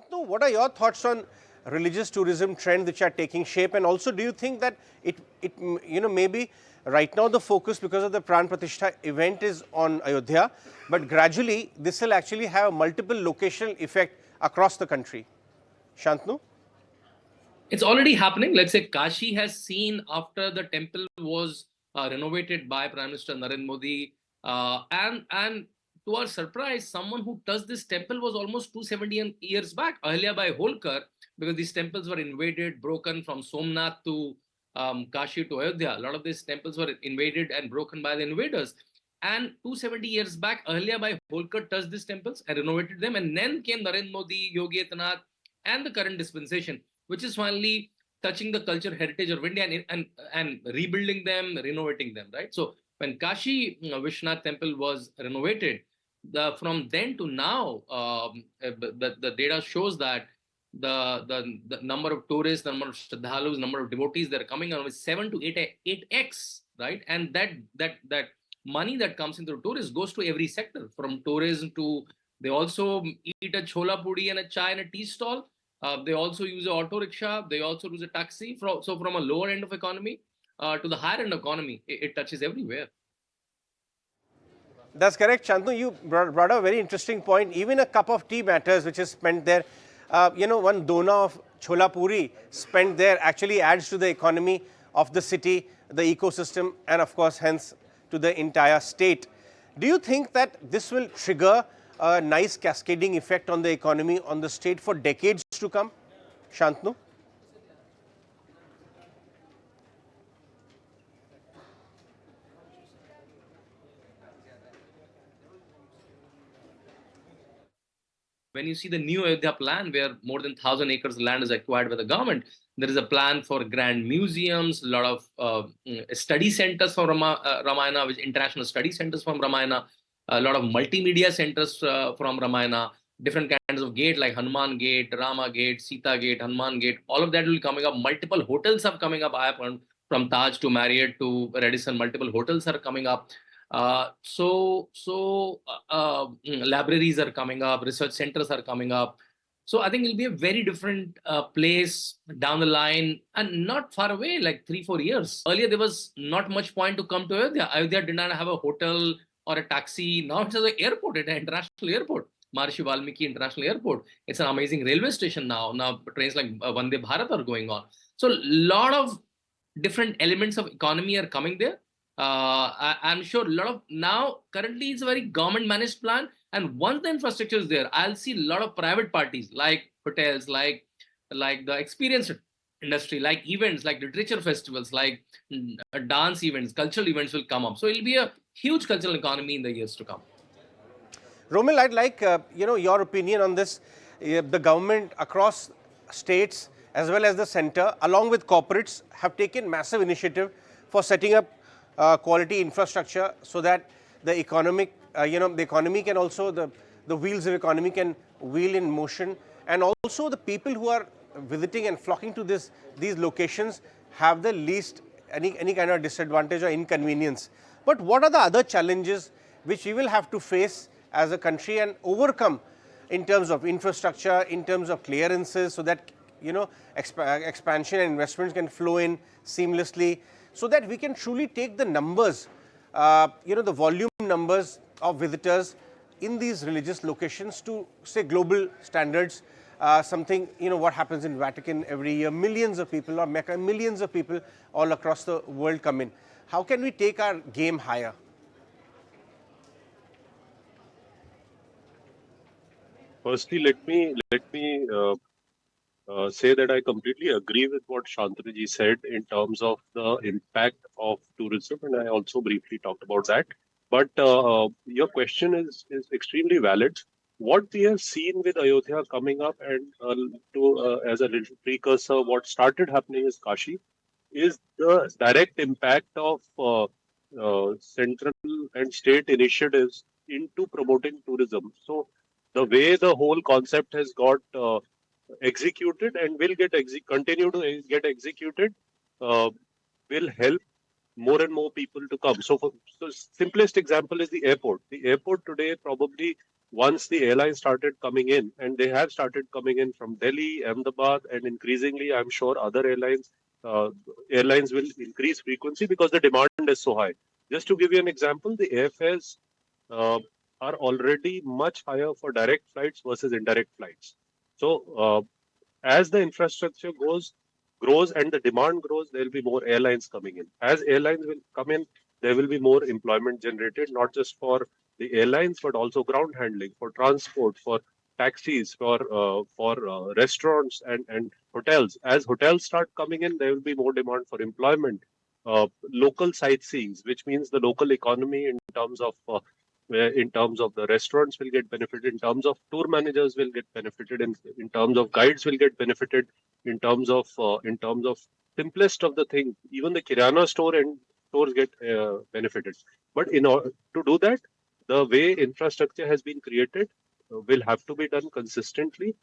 Shantanu, what are your thoughts on religious tourism trends which are taking shape, and also do you think that maybe right now the focus because of the Pran Pratishtha event is on Ayodhya, but gradually this will actually have a multiple locational effect across the country? Shantanu? It's already happening. Let's say Kashi has seen after the temple was renovated by Prime Minister Narendra Modi, and to our surprise, someone who touched this temple was almost 270 years back, Ahilya Bai Holkar, because these temples were invaded, broken from Somnath to Kashi to Ayodhya. A lot of these temples were invaded and broken by the invaders. And 270 years back, Ahilya Bai Holkar touched these temples and renovated them. And then came Narendra Modi, Yogi Adityanath, and the current dispensation, which is finally touching the culture heritage of India and rebuilding them, renovating them, right? So when Kashi Vishwanath temple was renovated, from then to now, the data shows that the number of tourists, the number of Shraddhalus, number of devotees that are coming on is 7 to 8x, right? And that money that comes into tourists goes to every sector, from tourism to, they also eat a chola puri and a chai and a tea stall. They also use an auto rickshaw. They also use a taxi. So from a lower end of economy to the higher end economy, it touches everywhere. That's correct, Shantanu. You brought a very interesting point. Even a cup of tea matters, which is spent there. One dona of chola puri spent there actually adds to the economy of the city, the ecosystem, and of course, hence to the entire state. Do you think that this will trigger a nice cascading effect on the economy, on the state for decades to come? Shantanu? When you see the new Ayodhya plan, where more than 1,000 acres of land is acquired by the government, there is a plan for grand museums, a lot of study centers for Ramayana, which international study centers from Ramayana, a lot of multimedia centers from Ramayana, different kinds of gate like Hanuman Gate, Rama Gate, Sita Gate, Hanuman Gate. All of that will be coming up. Multiple hotels are coming up. From Taj to Marriott to Radisson, multiple hotels are coming up. Libraries are coming up, research centers are coming up. So I think it'll be a very different place down the line, and not far away, like 3-4 years. Earlier, there was not much point to come to Ayodhya. Ayodhya did not have a hotel or a taxi. Now it's an airport, it's an international airport. Maharishi Valmiki International Airport. It's an amazing railway station now. Now trains like Vande Bharat are going on. So a lot of different elements of economy are coming there. I'm sure a lot of now currently it's a very government managed plan, and once the infrastructure is there, I'll see a lot of private parties like hotels, like the experience industry, like events, like literature festivals, like dance events, cultural events will come up. So it'll be a huge cultural economy in the years to come. Romil, I'd like your opinion on this. The government across states as well as the center, along with corporates, have taken massive initiative for setting up quality infrastructure so that the economic, the economy can also, the wheels of economy can wheel in motion, and also the people who are visiting and flocking to these locations have the least any kind of disadvantage or inconvenience. But what are the other challenges which we will have to face as a country and overcome in terms of infrastructure, in terms of clearances, so that expansion and investments can flow in seamlessly, so that we can truly take the numbers, the volume numbers of visitors in these religious locations to, say, global standards, something, what happens in Vatican every year, millions of people, or Mecca, millions of people all across the world come in. How can we take our game higher? Firstly, let me say that I completely agree with what Shantanu said in terms of the impact of tourism, and I also briefly talked about that. But your question is extremely valid. What we have seen with Ayodhya coming up, and as a little precursor, what started happening is Kashi, is the direct impact of central and state initiatives into promoting tourism. So the way the whole concept has got executed and will continue to get executed will help more and more people to come. So simplest example is the airport. The airport today probably once the airlines started coming in, and they have started coming in from Delhi, Ahmedabad, and increasingly, I'm sure other airlines will increase frequency because the demand is so high. Just to give you an example, the airfares uh, are already much higher for direct flights versus indirect flights. So, as the infrastructure grows and the demand grows, there will be more airlines coming in. As airlines will come in, there will be more employment generated, not just for the airlines, but also ground handling, for transport, for taxis, for restaurants and hotels. As hotels start coming in, there will be more demand for employment. Local sightseeing, which means the local economy in terms of where in terms of the restaurants will get benefited, in terms of tour managers will get benefited, in terms of guides will get benefited, in terms of simplest of the thing, even the kirana store and stores get benefited. But in order to do that, the way infrastructure has been created will have to be done consistently,